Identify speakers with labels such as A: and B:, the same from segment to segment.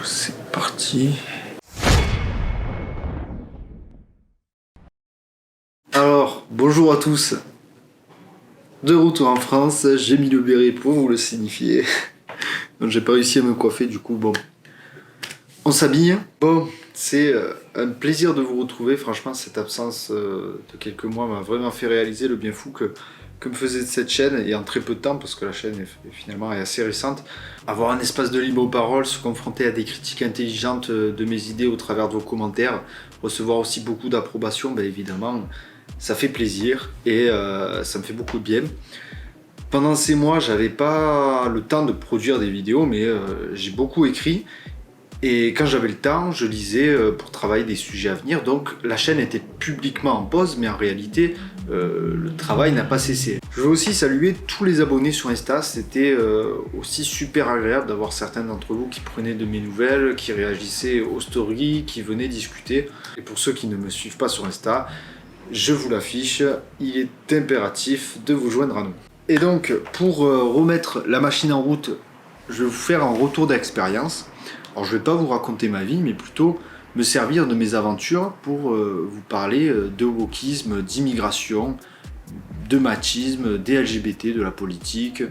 A: C'est parti. Alors, bonjour à tous. De retour en France, j'ai mis le béret pour vous le signifier. Donc j'ai pas réussi à me coiffer, du coup, bon. On s'habille. Bon, c'est un plaisir de vous retrouver. Franchement, cette absence de quelques mois m'a vraiment fait réaliser le bien fou que me faisait cette chaîne, et en très peu de temps, parce que la chaîne finalement est assez récente. Avoir un espace de libre parole, se confronter à des critiques intelligentes de mes idées au travers de vos commentaires, recevoir aussi beaucoup d'approbation, ben évidemment, ça fait plaisir et ça me fait beaucoup de bien. Pendant ces mois, j'avais pas le temps de produire des vidéos, mais j'ai beaucoup écrit. Et quand j'avais le temps, je lisais pour travailler des sujets à venir. Donc la chaîne était publiquement en pause, mais en réalité, le travail n'a pas cessé. Je veux aussi saluer tous les abonnés sur Insta. C'était aussi super agréable d'avoir certains d'entre vous qui prenaient de mes nouvelles, qui réagissaient aux stories, qui venaient discuter. Et pour ceux qui ne me suivent pas sur Insta, je vous l'affiche, il est impératif de vous joindre à nous. Et donc, pour remettre la machine en route, je vais vous faire un retour d'expérience. Alors je ne vais pas vous raconter ma vie, mais plutôt me servir de mes aventures pour vous parler de wokisme, d'immigration, de machisme, des LGBT, de la politique,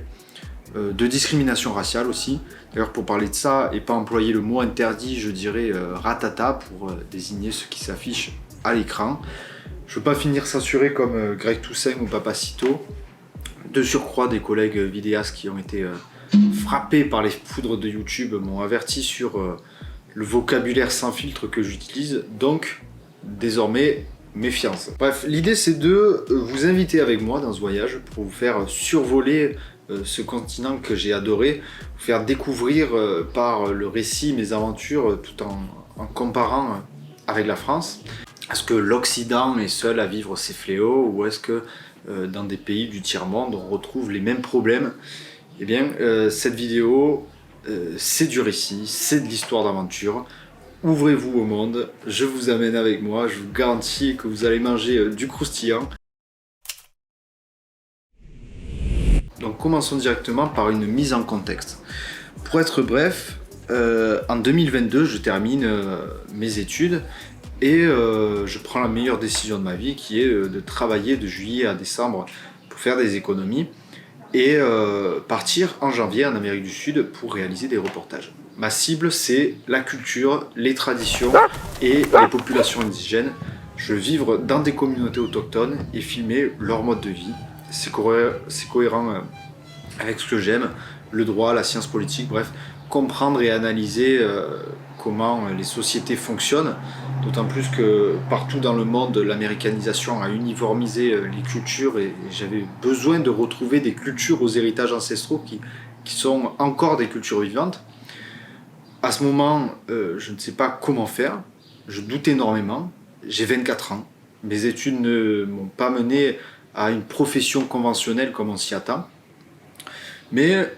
A: de discrimination raciale aussi. D'ailleurs pour parler de ça et pas employer le mot interdit, je dirais ratata pour désigner ce qui s'affiche à l'écran. Je ne veux pas finir censuré comme Greg Toussaint ou Papacito. De surcroît, des collègues vidéastes qui ont été frappés par les foudres de YouTube m'ont averti sur le vocabulaire sans filtre que j'utilise, donc désormais méfiance. Bref, l'idée c'est de vous inviter avec moi dans ce voyage pour vous faire survoler ce continent que j'ai adoré, vous faire découvrir par le récit mes aventures tout en comparant avec la France. Est-ce que l'Occident est seul à vivre ces fléaux, ou est-ce que dans des pays du tiers-monde on retrouve les mêmes problèmes? Eh bien, cette vidéo, c'est du récit, c'est de l'histoire d'aventure. Ouvrez-vous au monde, je vous amène avec moi, je vous garantis que vous allez manger du croustillant. Donc commençons directement par une mise en contexte. Pour être bref, en 2022, je termine mes études et je prends la meilleure décision de ma vie, qui est de travailler de juillet à décembre pour faire des économies et partir en janvier en Amérique du Sud pour réaliser des reportages. Ma cible, c'est la culture, les traditions et les populations indigènes. Je veux vivre dans des communautés autochtones et filmer leur mode de vie. C'est cohérent avec ce que j'aime, le droit, la science politique, bref, comprendre et analyser comment les sociétés fonctionnent, d'autant plus que partout dans le monde, l'américanisation a uniformisé les cultures, et j'avais besoin de retrouver des cultures aux héritages ancestraux qui sont encore des cultures vivantes. À ce moment, je ne sais pas comment faire, je doute énormément, j'ai 24 ans, mes études ne m'ont pas mené à une profession conventionnelle comme on s'y attend. Mais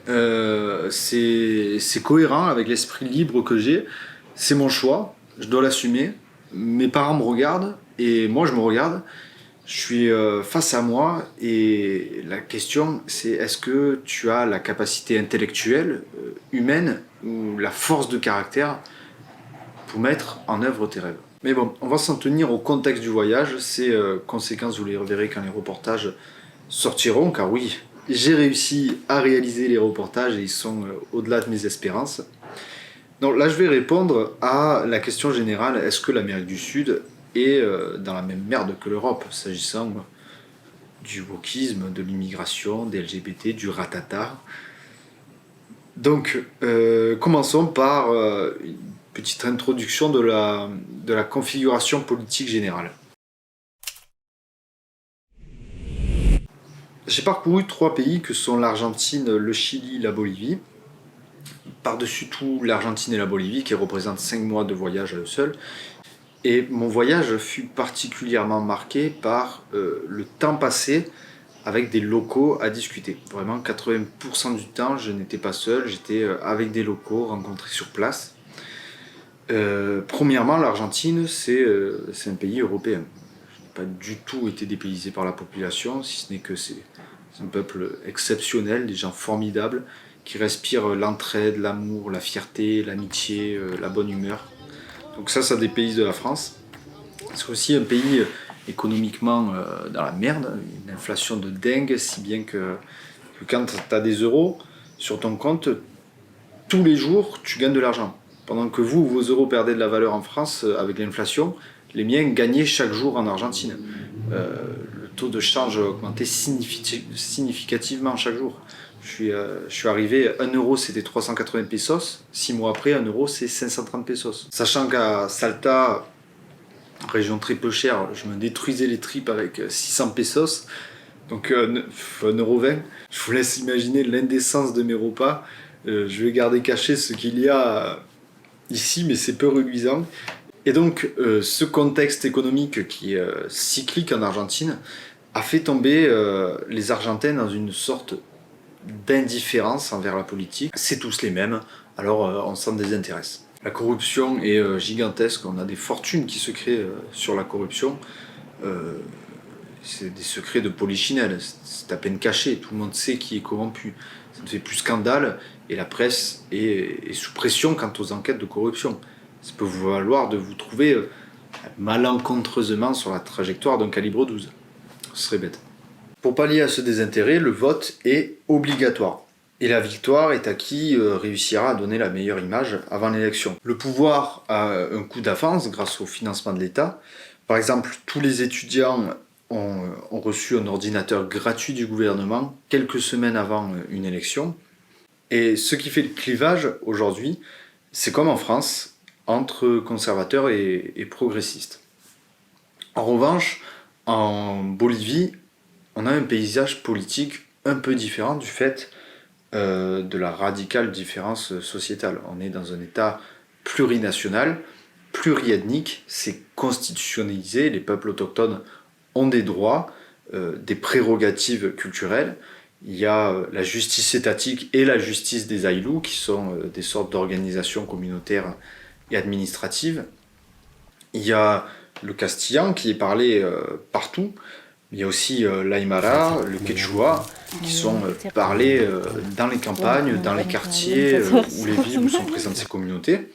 A: c'est cohérent avec l'esprit libre que j'ai, c'est mon choix, je dois l'assumer. Mes parents me regardent et moi je me regarde, je suis face à moi, et la question c'est: est-ce que tu as la capacité intellectuelle, humaine, ou la force de caractère pour mettre en œuvre tes rêves? Mais bon, on va s'en tenir au contexte du voyage. Ces conséquences, vous les reverrez quand les reportages sortiront, car oui, j'ai réussi à réaliser les reportages et ils sont au-delà de mes espérances. Donc là, je vais répondre à la question générale: est-ce que l'Amérique du Sud est dans la même merde que l'Europe, s'agissant du wokisme, de l'immigration, des LGBT, du ratata? Donc, commençons par une petite introduction de la configuration politique générale. J'ai parcouru 3 pays que sont l'Argentine, le Chili, la Bolivie. Par-dessus tout, l'Argentine et la Bolivie, qui représentent 5 mois de voyage à eux seuls. Et mon voyage fut particulièrement marqué par le temps passé avec des locaux à discuter. Vraiment, 80% du temps, je n'étais pas seul, j'étais avec des locaux rencontrés sur place. Premièrement, l'Argentine, c'est un pays européen. Je n'ai pas du tout été dépaysé par la population, si ce n'est que c'est un peuple exceptionnel, des gens formidables, qui respire l'entraide, l'amour, la fierté, l'amitié, la bonne humeur. Donc ça des pays de la France. C'est aussi un pays économiquement dans la merde, une inflation de dingue, si bien que quand tu as des euros sur ton compte, tous les jours, tu gagnes de l'argent. Pendant que vous, vos euros perdaient de la valeur en France avec l'inflation, les miens gagnaient chaque jour en Argentine. Le taux de change a augmenté significativement chaque jour. Je suis arrivé, 1 euro c'était 380 pesos, 6 mois après, 1 euro c'est 530 pesos. Sachant qu'à Salta, région très peu chère, je me détruisais les tripes avec 600 pesos, donc 1,20 €. Je vous laisse imaginer l'indécence de mes repas. Je vais garder caché ce qu'il y a ici, mais c'est peu reluisant. Et donc, ce contexte économique qui est cyclique en Argentine a fait tomber les Argentins dans une sorte d'indifférence envers la politique. C'est tous les mêmes, alors on s'en désintéresse. La corruption est gigantesque, on a des fortunes qui se créent sur la corruption. C'est des secrets de polichinelle, c'est à peine caché, tout le monde sait qui est corrompu. Ça ne fait plus scandale et la presse est sous pression quant aux enquêtes de corruption. Ça peut vous valoir de vous trouver malencontreusement sur la trajectoire d'un calibre 12. Ce serait bête. Pour pallier à ce désintérêt, le vote est obligatoire. Et la victoire est à qui réussira à donner la meilleure image avant l'élection. Le pouvoir a un coup d'avance grâce au financement de l'État. Par exemple, tous les étudiants ont reçu un ordinateur gratuit du gouvernement quelques semaines avant une élection. Et ce qui fait le clivage aujourd'hui, c'est comme en France, entre conservateurs et progressistes. En revanche, en Bolivie, on a un paysage politique un peu différent du fait de la radicale différence sociétale. On est dans un État plurinational, pluriethnique, c'est constitutionnalisé, les peuples autochtones ont des droits, des prérogatives culturelles. Il y a la justice étatique et la justice des Aylus, qui sont des sortes d'organisations communautaires et administratives. Il y a le castillan qui est parlé partout. Il y a aussi l'Aymara, le Quechua, qui sont parlés dans les campagnes, dans les quartiers ou les villes où sont présentes ces communautés.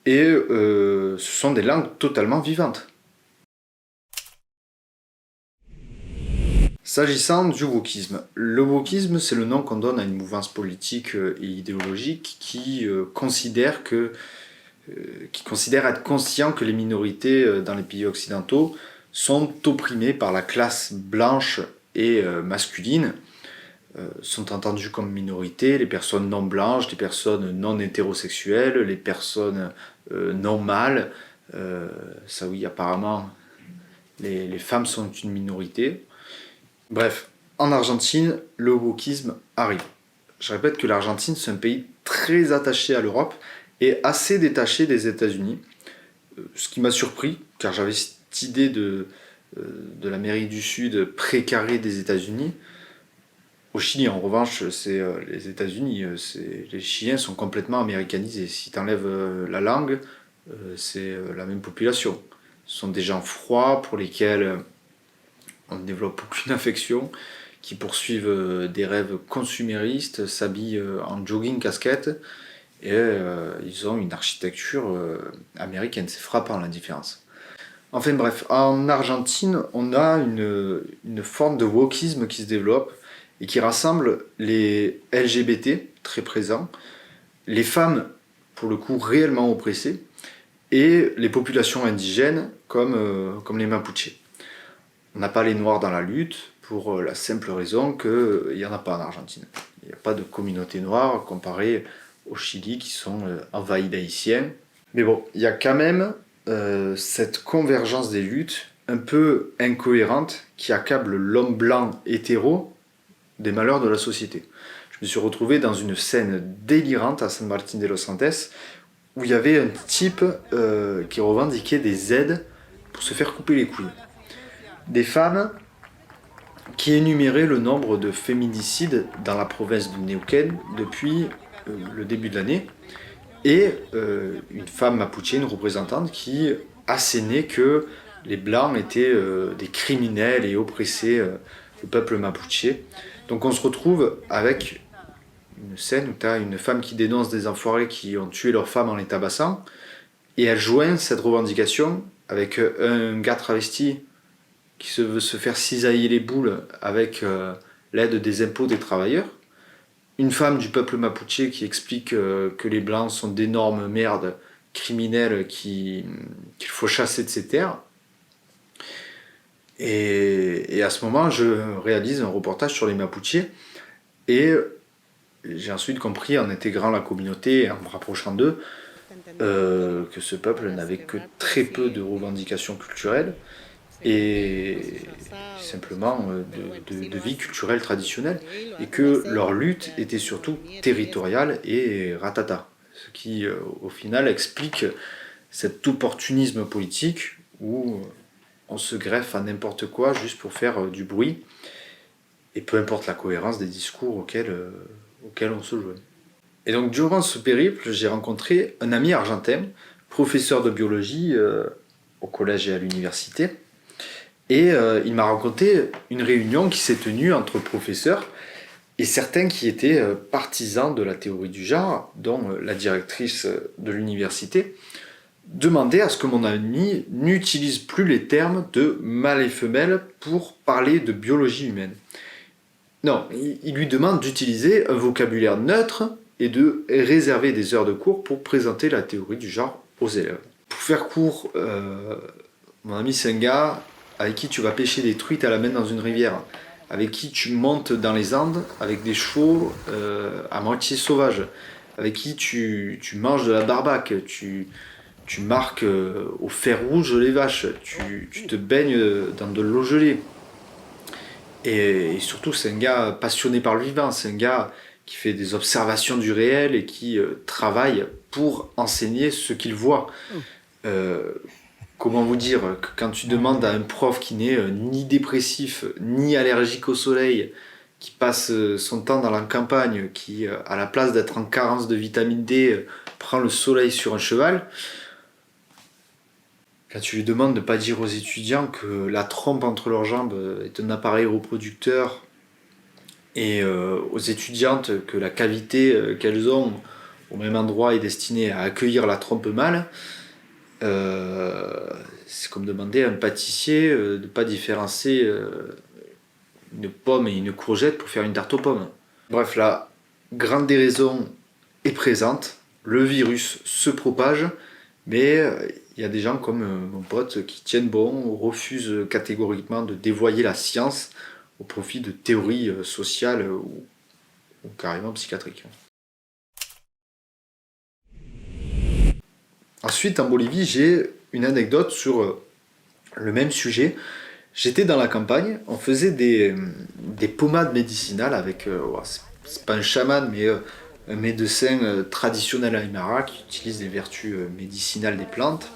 A: Et ce sont des langues totalement vivantes. S'agissant du wokisme, le wokisme c'est le nom qu'on donne à une mouvance politique et idéologique qui considère être conscient que les minorités dans les pays occidentaux sont opprimées par la classe blanche et masculine, sont entendues comme minorités les personnes non blanches, les personnes non hétérosexuelles, les personnes non mâles. Ça oui, apparemment, les femmes sont une minorité. Bref, en Argentine, le wokisme arrive. Je répète que l'Argentine, c'est un pays très attaché à l'Europe et assez détaché des États-Unis. Ce qui m'a surpris, car j'avais cette idée de l'Amérique du Sud précarée des États-Unis. Au Chili, en revanche, c'est les États-Unis. Les Chiliens sont complètement américanisés. Si tu enlèves la langue, c'est la même population. Ce sont des gens froids pour lesquels on ne développe aucune affection, qui poursuivent des rêves consuméristes, s'habillent en jogging casquette, et ils ont une architecture américaine. C'est frappant la différence. Enfin bref, en Argentine, on a une forme de wokisme qui se développe et qui rassemble les LGBT, très présents, les femmes, pour le coup, réellement oppressées, et les populations indigènes comme les Mapuches. On n'a pas les Noirs dans la lutte pour la simple raison qu'il n'y en a pas en Argentine. Il n'y a pas de communauté noire comparée au Chili qui sont envahis d'Haïtiens. Mais bon, il y a quand même cette convergence des luttes un peu incohérente qui accable l'homme blanc hétéro des malheurs de la société. Je me suis retrouvé dans une scène délirante à San Martín de los Andes où il y avait un type qui revendiquait des aides pour se faire couper les couilles. Des femmes qui énuméraient le nombre de féminicides dans la province de Neuquén depuis le début de l'année, et une femme mapuche, une représentante, qui assénait que les Blancs étaient des criminels et oppressaient le peuple mapuche. Donc on se retrouve avec une scène où tu as une femme qui dénonce des enfoirés qui ont tué leur femme en les tabassant, et elle joint cette revendication avec un gars travesti qui veut se faire cisailler les boules avec l'aide des impôts des travailleurs, une femme du peuple mapuche qui explique que les blancs sont d'énormes merdes criminels qu'il faut chasser de ses terres. Et à ce moment, je réalise un reportage sur les Mapuches et j'ai ensuite compris, en intégrant la communauté et en me rapprochant d'eux, que ce peuple n'avait que très peu de revendications culturelles et simplement de vie culturelle traditionnelle, et que leur lutte était surtout territoriale et ratata. Ce qui, au final, explique cet opportunisme politique où on se greffe à n'importe quoi juste pour faire du bruit, et peu importe la cohérence des discours auxquels on se joint. Et donc durant ce périple, j'ai rencontré un ami argentin, professeur de biologie au collège et à l'université, et il m'a raconté une réunion qui s'est tenue entre professeurs et certains qui étaient partisans de la théorie du genre, dont la directrice de l'université demandait à ce que mon ami n'utilise plus les termes de mâle et femelle pour parler de biologie humaine. Non, il lui demande d'utiliser un vocabulaire neutre et de réserver des heures de cours pour présenter la théorie du genre aux élèves. Pour faire court, mon ami c'est un gars avec qui tu vas pêcher des truites à la main dans une rivière, avec qui tu montes dans les Andes avec des chevaux à moitié sauvages, avec qui tu manges de la barbaque, tu marques au fer rouge les vaches, tu te baignes dans de l'eau gelée. Et surtout, c'est un gars passionné par le vivant, c'est un gars qui fait des observations du réel et qui travaille pour enseigner ce qu'il voit. Comment vous dire, que quand tu demandes à un prof qui n'est ni dépressif, ni allergique au soleil, qui passe son temps dans la campagne, qui, à la place d'être en carence de vitamine D, prend le soleil sur un cheval, quand tu lui demandes de ne pas dire aux étudiants que la trompe entre leurs jambes est un appareil reproducteur, et aux étudiantes que la cavité qu'elles ont au même endroit est destinée à accueillir la trompe mâle, c'est comme demander à un pâtissier de ne pas différencier une pomme et une courgette pour faire une tarte aux pommes. Bref, la grande déraison est présente, le virus se propage, mais il y a des gens comme mon pote qui tiennent bon, refusent catégoriquement de dévoyer la science au profit de théories sociales ou carrément psychiatriques. Ensuite, en Bolivie, j'ai une anecdote sur le même sujet. J'étais dans la campagne, on faisait des pommades médicinales avec, c'est pas un chaman, mais un médecin traditionnel aymara qui utilise les vertus médicinales des plantes.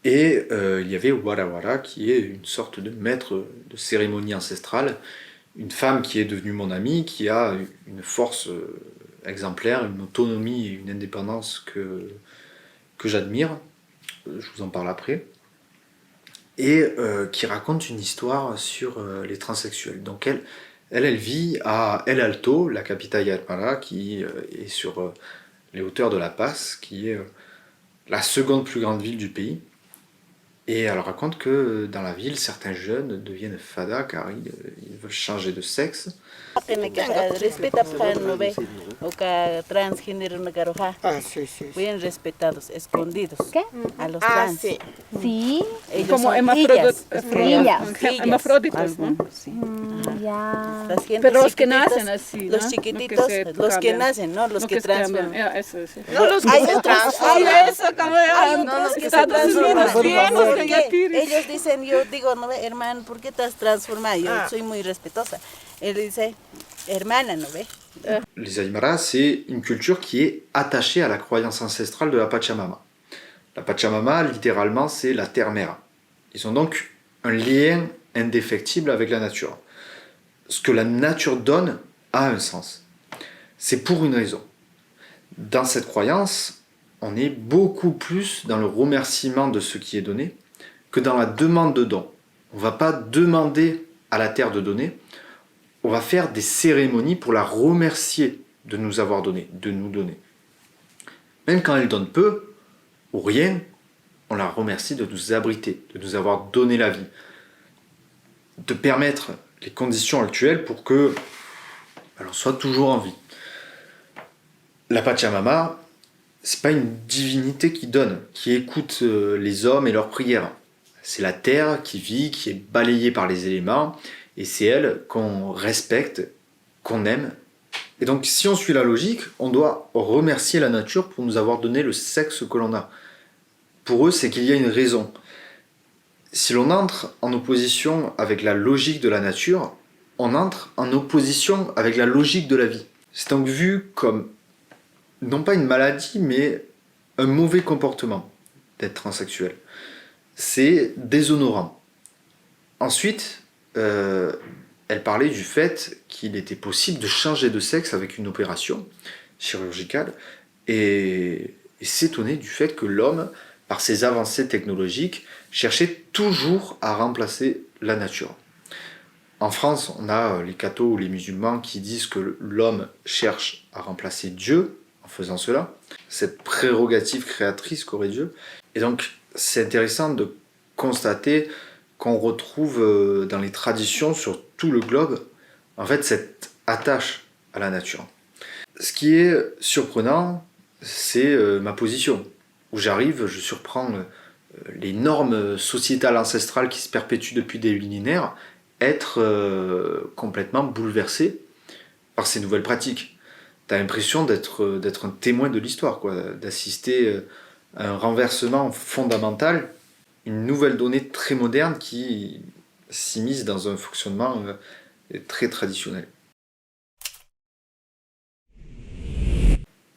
A: Et il y avait Wara Wara, qui est une sorte de maître de cérémonie ancestrale, une femme qui est devenue mon amie, qui a une force exemplaire, une autonomie et une indépendance que j'admire, je vous en parle après, et qui raconte une histoire sur les transsexuels. Donc elle vit à El Alto, la capitale aymara, qui est sur les hauteurs de La Paz, qui est la seconde plus grande ville du pays. Et elle raconte que dans la ville, certains jeunes deviennent fada car ils veulent changer de sexe.
B: Bien respetados, escondidos.
C: ¿Qué?
B: A los trans.
C: Sí.
B: Ellos
D: Como
B: son
D: hermafroditas,
B: hermafroditas,
D: ¿no?
B: Sí.
C: Ya.
B: Las gentes
D: Pero los que
B: chiquititas,
D: nacen así, ¿no?
B: los chiquititos, los que nacen, ¿no? Los que transforman.
D: Ya, eso, sí.
B: No, los que se transforman.
D: Eso, como ya,
B: No, los que se
D: Estados
B: transforman.
D: Unidos, bien,
B: ¿Por
D: los
B: qué?
D: que
B: Ellos dicen, yo digo, no ve, hermano, ¿por qué te has transformado? Yo soy muy respetuosa. Él dice, hermana, ¿no ve?
A: Les Aymaras, c'est une culture qui est attachée à la croyance ancestrale de la Pachamama. La Pachamama, littéralement, c'est la terre-mère. Ils ont donc un lien indéfectible avec la nature. Ce que la nature donne a un sens. C'est pour une raison. Dans cette croyance, on est beaucoup plus dans le remerciement de ce qui est donné que dans la demande de don. On ne va pas demander à la terre de donner, on va faire des cérémonies pour la remercier de nous avoir donné, de nous donner. Même quand elle donne peu ou rien, on la remercie de nous abriter, de nous avoir donné la vie, de permettre les conditions actuelles pour que elle soit toujours en vie. La Pachamama, c'est pas une divinité qui donne, qui écoute les hommes et leurs prières. C'est la terre qui vit, qui est balayée par les éléments, et c'est elle qu'on respecte, qu'on aime. Et donc, si on suit la logique, on doit remercier la nature pour nous avoir donné le sexe que l'on a. Pour eux, c'est qu'il y a une raison. Si l'on entre en opposition avec la logique de la nature, on entre en opposition avec la logique de la vie. C'est donc vu comme, non pas une maladie, mais un mauvais comportement d'être transsexuel. C'est déshonorant. Ensuite, elle parlait du fait qu'il était possible de changer de sexe avec une opération chirurgicale et s'étonner du fait que l'homme, par ses avancées technologiques, cherchait toujours à remplacer la nature. En France, on a les cathos ou les musulmans qui disent que l'homme cherche à remplacer Dieu en faisant cela, cette prérogative créatrice qu'aurait Dieu. Et donc, c'est intéressant de constater qu'on retrouve dans les traditions sur tout le globe, en fait, cette attache à la nature. Ce qui est surprenant, c'est ma position. Où j'arrive, je surprends les normes sociétales ancestrales qui se perpétuent depuis des millénaires, être complètement bouleversées par ces nouvelles pratiques. T'as l'impression d'être un témoin de l'histoire, quoi, d'assister à un renversement fondamental, une nouvelle donnée très moderne qui s'immisce dans un fonctionnement très traditionnel.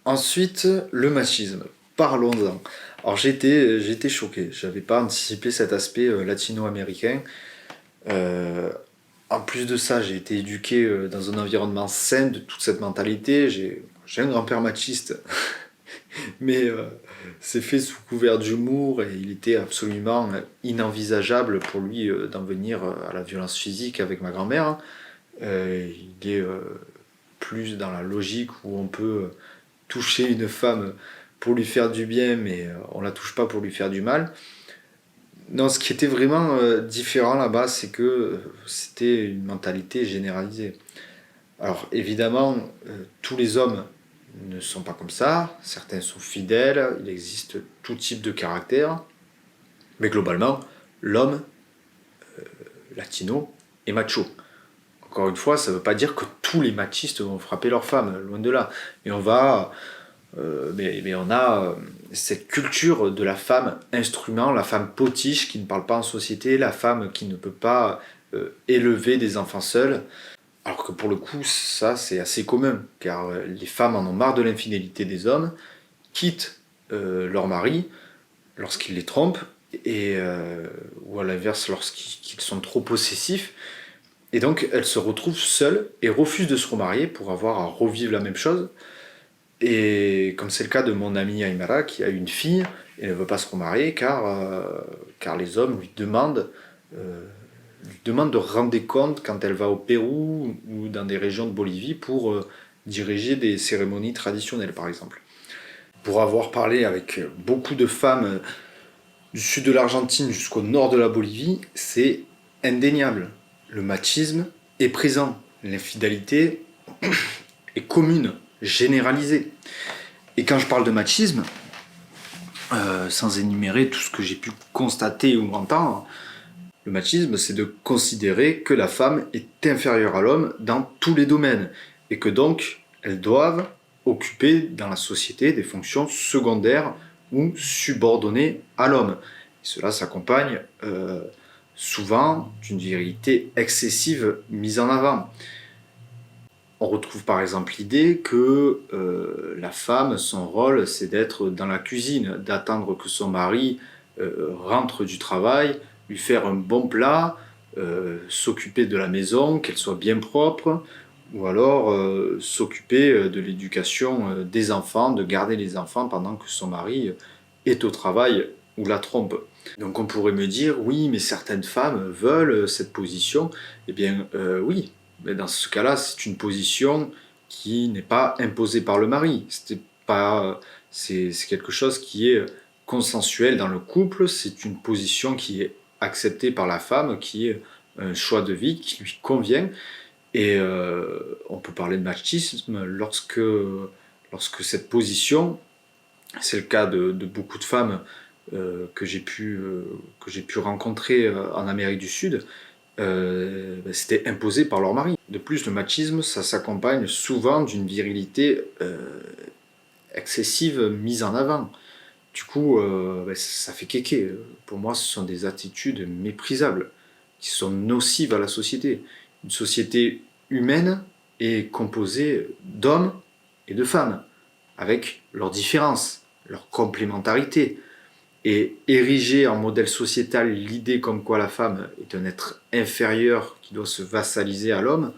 A: Ensuite, le machisme. Parlons-en. Alors j'étais choqué, j'avais pas anticipé cet aspect latino-américain. En plus de ça, j'ai été éduqué dans un environnement sain de toute cette mentalité. J'ai un grand-père machiste, mais c'est fait sous couvert d'humour et il était absolument inenvisageable pour lui d'en venir à la violence physique avec ma grand-mère. Il est plus dans la logique où on peut toucher une femme pour lui faire du bien, mais on la touche pas pour lui faire du mal. Non, ce qui était vraiment différent là-bas, c'est que c'était une mentalité généralisée. Alors évidemment, tous les hommes ne sont pas comme ça, certains sont fidèles, il existe tout type de caractère, mais globalement, l'homme latino est macho. Encore une fois, ça ne veut pas dire que tous les machistes vont frapper leur femme, loin de là. Mais on va... mais on a cette culture de la femme instrument, la femme potiche qui ne parle pas en société, la femme qui ne peut pas élever des enfants seuls. Alors que pour le coup, ça c'est assez commun, car les femmes en ont marre de l'infidélité des hommes, quittent leur mari lorsqu'ils les trompent, ou à l'inverse lorsqu'ils sont trop possessifs. Et donc elles se retrouvent seules et refusent de se remarier pour avoir à revivre la même chose. Et comme c'est le cas de mon amie Aymara qui a une fille et ne veut pas se remarier car les hommes lui demandent de rendre des comptes quand elle va au Pérou ou dans des régions de Bolivie pour diriger des cérémonies traditionnelles par exemple. Pour avoir parlé avec beaucoup de femmes du sud de l'Argentine jusqu'au nord de la Bolivie, c'est indéniable. Le machisme est présent, l'infidélité est commune, généralisée. Et quand je parle de machisme, sans énumérer tout ce que j'ai pu constater ou entendre, le machisme, c'est de considérer que la femme est inférieure à l'homme dans tous les domaines, et que donc, elles doivent occuper dans la société des fonctions secondaires ou subordonnées à l'homme. Et cela s'accompagne souvent d'une virilité excessive mise en avant. On retrouve par exemple l'idée que la femme, son rôle, c'est d'être dans la cuisine, d'attendre que son mari rentre du travail, lui faire un bon plat, s'occuper de la maison, qu'elle soit bien propre, ou alors s'occuper de l'éducation des enfants, de garder les enfants pendant que son mari est au travail ou la trompe. Donc on pourrait me dire, oui, mais certaines femmes veulent cette position. Eh bien, oui, Mais dans ce cas-là, c'est une position qui n'est pas imposée par le mari. C'est quelque chose qui est consensuel dans le couple, c'est une position qui est acceptée par la femme, qui est un choix de vie qui lui convient. Et on peut parler de machisme lorsque cette position, c'est le cas de beaucoup de femmes que j'ai pu rencontrer en Amérique du Sud, c'était imposé par leur mari. De plus, le machisme, ça s'accompagne souvent d'une virilité excessive mise en avant. Du coup, ça fait kéké. Pour moi, ce sont des attitudes méprisables, qui sont nocives à la société. Une société humaine est composée d'hommes et de femmes, avec leurs différences, leurs complémentarités. Et ériger en modèle sociétal l'idée comme quoi la femme est un être inférieur qui doit se vassaliser à l'homme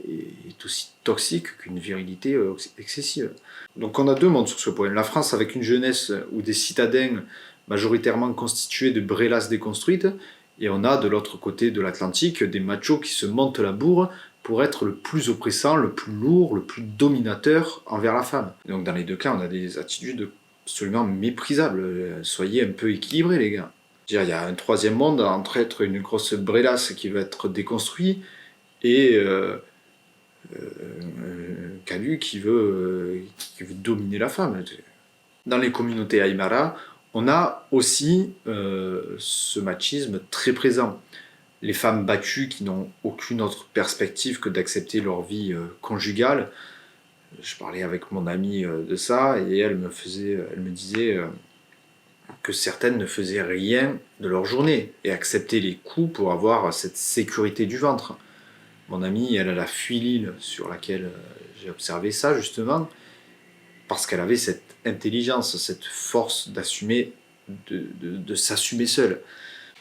A: est aussi toxique qu'une virilité excessive. Donc on a deux mondes sur ce point. La France avec une jeunesse ou des citadins majoritairement constitués de brélasses déconstruites, et on a de l'autre côté de l'Atlantique des machos qui se montent la bourre pour être le plus oppressant, le plus lourd, le plus dominateur envers la femme. Donc dans les deux cas, on a des attitudes absolument méprisables. Soyez un peu équilibrés, les gars. Il y a un troisième monde entre être une grosse brélasse qui veut être déconstruit et Calu qui veut dominer la femme. Dans les communautés Aymara, on a aussi ce machisme très présent. Les femmes battues qui n'ont aucune autre perspective que d'accepter leur vie conjugale. Je parlais avec mon amie de ça et elle me disait que certaines ne faisaient rien de leur journée et acceptaient les coups pour avoir cette sécurité du ventre. Mon amie, elle a fui l'île sur laquelle j'ai observé ça justement, parce qu'elle avait cette intelligence, cette force d'assumer, de s'assumer seule.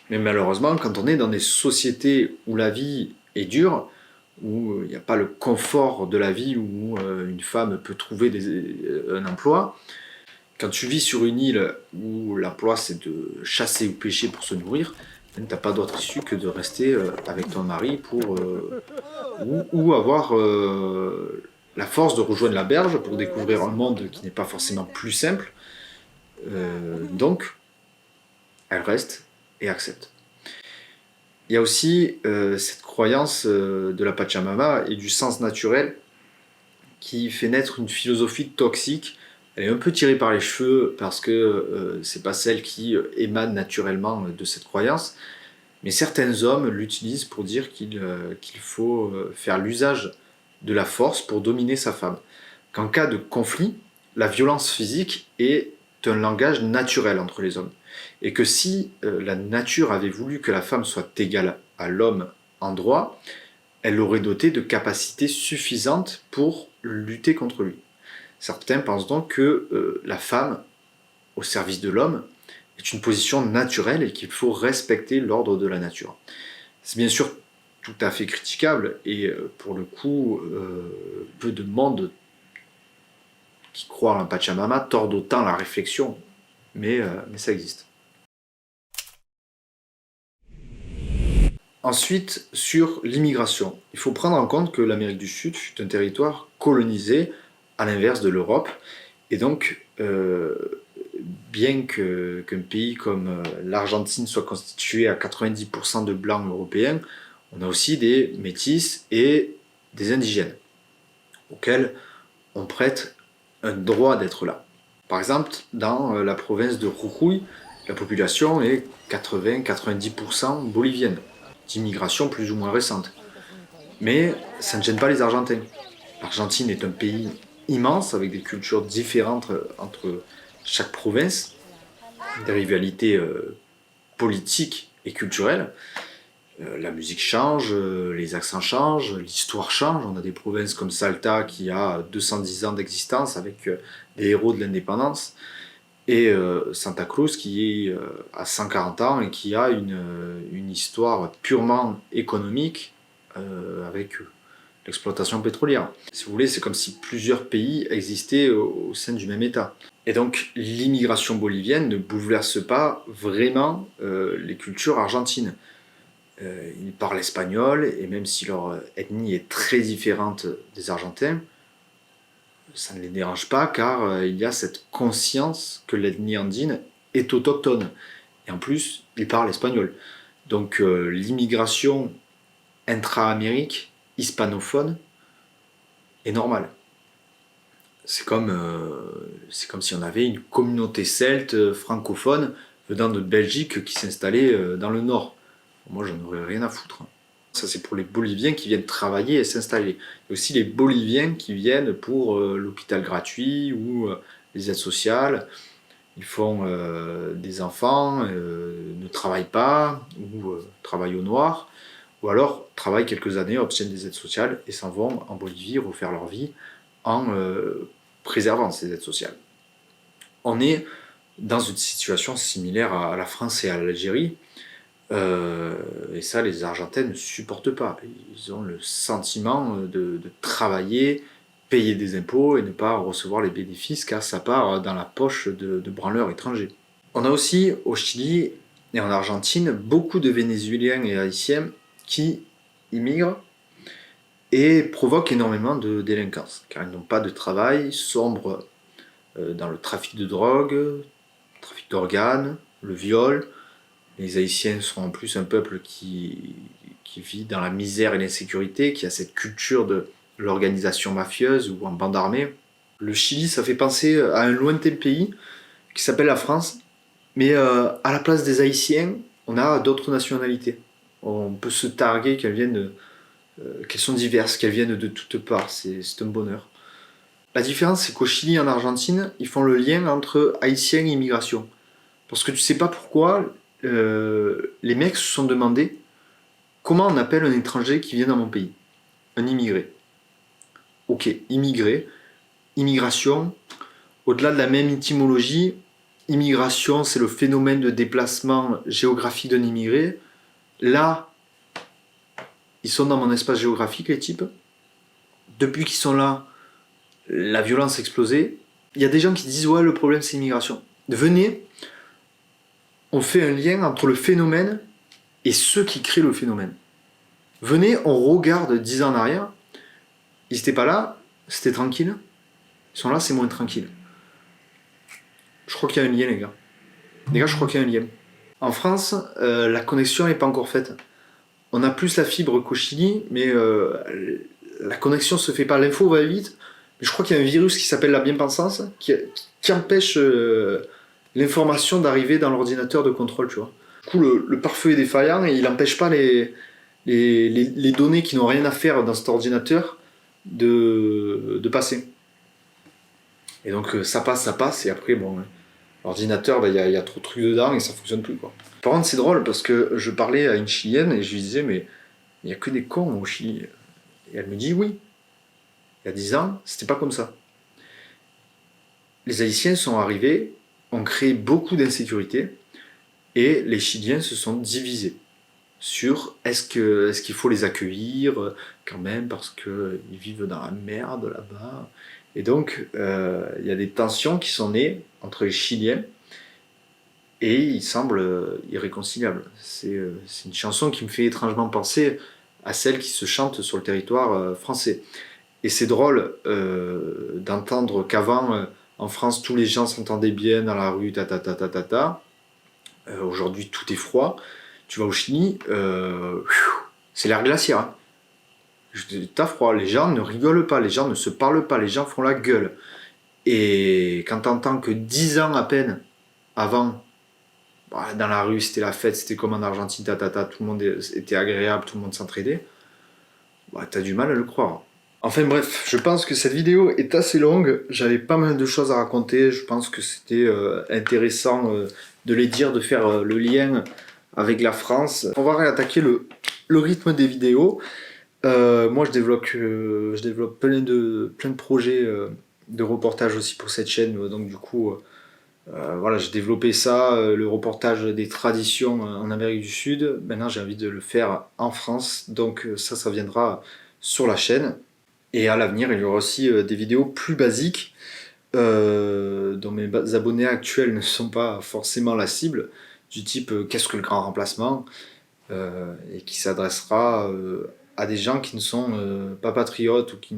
A: Mais malheureusement, quand on est dans des sociétés où la vie est dure, où il n'y a pas le confort de la vie, où une femme peut trouver un emploi, quand tu vis sur une île où l'emploi c'est de chasser ou pêcher pour se nourrir, tu n'as pas d'autre issue que de rester avec ton mari ou avoir la force de rejoindre la berge pour découvrir un monde qui n'est pas forcément plus simple. Donc, elle reste et accepte. Il y a aussi cette croyance de la Pachamama et du sens naturel qui fait naître une philosophie toxique. Elle est un peu tirée par les cheveux parce que c'est pas celle qui émane naturellement de cette croyance. Mais certains hommes l'utilisent pour dire qu'il faut faire l'usage de la force pour dominer sa femme. Qu'en cas de conflit, la violence physique est un langage naturel entre les hommes. Et que si la nature avait voulu que la femme soit égale à l'homme en droit, elle l'aurait doté de capacités suffisantes pour lutter contre lui. Certains pensent donc que la femme, au service de l'homme, est une position naturelle et qu'il faut respecter l'ordre de la nature. C'est bien sûr tout à fait critiquable et pour le coup, peu de monde qui croit en la Pachamama tord autant la réflexion, mais ça existe. Ensuite, sur l'immigration. Il faut prendre en compte que l'Amérique du Sud fut un territoire colonisé à l'inverse de l'Europe. Et donc, bien qu'un pays comme l'Argentine soit constitué à 90% de blancs européens, on a aussi des métis et des indigènes, auxquels on prête un droit d'être là. Par exemple, dans la province de Jujuy, la population est 80-90% bolivienne, d'immigration plus ou moins récente. Mais ça ne gêne pas les Argentins. L'Argentine est un pays immense, avec des cultures différentes entre chaque province, des rivalités politiques et culturelles. La musique change, les accents changent, l'histoire change. On a des provinces comme Salta qui a 210 ans d'existence avec des héros de l'indépendance, et Santa Cruz qui est à 140 ans et qui a une histoire purement économique avec l'exploitation pétrolière. Si vous voulez, c'est comme si plusieurs pays existaient au sein du même État. Et donc l'immigration bolivienne ne bouleverse pas vraiment les cultures argentines. ils parlent espagnol, et même si leur ethnie est très différente des Argentins, ça ne les dérange pas, car il y a cette conscience que l'ethnie andine est autochtone. Et en plus, ils parlent espagnol. Donc l'immigration intra-Amérique, hispanophone, est normale. C'est comme si on avait une communauté celte francophone venant de Belgique qui s'installait dans le nord. Moi, j'en aurais rien à foutre. Ça, c'est pour les Boliviens qui viennent travailler et s'installer. Il y a aussi les Boliviens qui viennent pour l'hôpital gratuit ou les aides sociales. Ils font des enfants, ne travaillent pas ou travaillent au noir. Ou alors travaillent quelques années, obtiennent des aides sociales et s'en vont en Bolivie refaire leur vie en préservant ces aides sociales. On est dans une situation similaire à la France et à l'Algérie, et ça les Argentins ne supportent pas. Ils ont le sentiment de travailler, payer des impôts et ne pas recevoir les bénéfices car ça part dans la poche de branleurs étrangers. On a aussi au Chili et en Argentine beaucoup de Vénézuéliens et Haïtiens qui immigrent et provoquent énormément de délinquance, car ils n'ont pas de travail, sombrent dans le trafic de drogue, le trafic d'organes, le viol. Les Haïtiens sont en plus un peuple qui vit dans la misère et l'insécurité, qui a cette culture de l'organisation mafieuse ou en bande armée. Le Chili, ça fait penser à un lointain pays qui s'appelle la France, mais à la place des Haïtiens, on a d'autres nationalités. On peut se targuer qu'elles sont diverses, qu'elles viennent de toutes parts. C'est un bonheur. La différence, c'est qu'au Chili et en Argentine, ils font le lien entre haïtiens et immigration. Parce que tu sais pas pourquoi, les mecs se sont demandé comment on appelle un étranger qui vient dans mon pays. Un immigré. Ok, immigré, immigration, au-delà de la même étymologie, immigration, c'est le phénomène de déplacement géographique d'un immigré. Là, ils sont dans mon espace géographique, les types. Depuis qu'ils sont là, la violence a explosé. Il y a des gens qui disent « Ouais, le problème, c'est l'immigration. » Venez, on fait un lien entre le phénomène et ceux qui créent le phénomène. Venez, on regarde 10 ans en arrière. Ils n'étaient pas là, c'était tranquille. Ils sont là, c'est moins tranquille. Je crois qu'il y a un lien, les gars. Les gars, je crois qu'il y a un lien. En France, la connexion n'est pas encore faite. On a plus la fibre qu'au Chili, mais la connexion se fait pas. L'info va vite, mais je crois qu'il y a un virus qui s'appelle la bien-pensance qui empêche l'information d'arriver dans l'ordinateur de contrôle, tu vois. Du coup, le pare-feu est défaillant et il n'empêche pas les données qui n'ont rien à faire dans cet ordinateur de passer. Et donc ça passe, et après, bon, l'ordinateur, il y a trop de trucs dedans et ça fonctionne plus, quoi. Par contre, c'est drôle parce que je parlais à une Chilienne et je lui disais, mais il n'y a que des cons au Chili. Et elle me dit, oui, il y a 10 ans, c'était pas comme ça. Les Haïtiens sont arrivés, ont créé beaucoup d'insécurité et les Chiliens se sont divisés sur est-ce qu'il faut les accueillir quand même parce qu'ils vivent dans la merde là-bas. Et donc, il y a des tensions qui sont nées entre les Chiliens et ils semblent irréconciliables. C'est une chanson qui me fait étrangement penser à celle qui se chante sur le territoire français. Et c'est drôle d'entendre qu'avant, en France, tous les gens s'entendaient bien dans la rue, aujourd'hui, tout est froid. Tu vas au Chili, c'est l'air glaciaire. Hein. T'as froid, les gens ne rigolent pas, les gens ne se parlent pas, les gens font la gueule. Et quand t'entends que 10 ans à peine avant, dans la rue c'était la fête, c'était comme en Argentine, tout le monde était agréable, tout le monde s'entraidait, t'as du mal à le croire. Enfin bref, je pense que cette vidéo est assez longue, j'avais pas mal de choses à raconter, je pense que c'était intéressant de les dire, de faire le lien avec la France. On va réattaquer le rythme des vidéos. Moi je développe plein de projets de reportage aussi pour cette chaîne, donc du coup voilà, j'ai développé ça, le reportage des traditions en Amérique du Sud. Maintenant j'ai envie de le faire en France, donc ça viendra sur la chaîne. Et à l'avenir il y aura aussi des vidéos plus basiques dont mes abonnés actuels ne sont pas forcément la cible, du type qu'est-ce que le grand remplacement, et qui s'adressera à des gens qui ne sont pas patriotes ou qui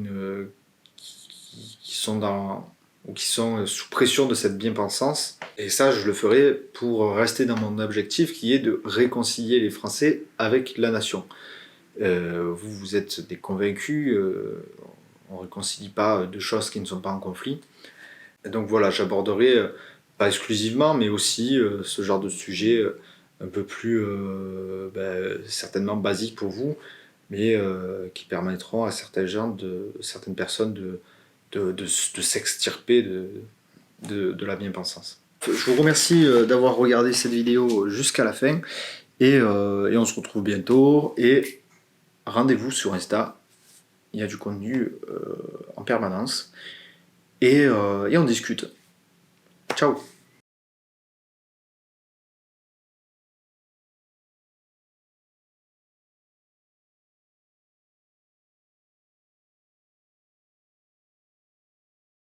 A: sont sous pression de cette bien-pensance. Et ça, je le ferai pour rester dans mon objectif qui est de réconcilier les Français avec la nation. Vous êtes des convaincus, on ne réconcilie pas deux choses qui ne sont pas en conflit. Et donc voilà, j'aborderai, pas exclusivement, mais aussi ce genre de sujet un peu plus certainement basique pour vous, mais qui permettront à certaines personnes de s'extirper de la bien-pensance. Je vous remercie d'avoir regardé cette vidéo jusqu'à la fin, et on se retrouve bientôt, et rendez-vous sur Insta, il y a du contenu en permanence, et on discute. Ciao!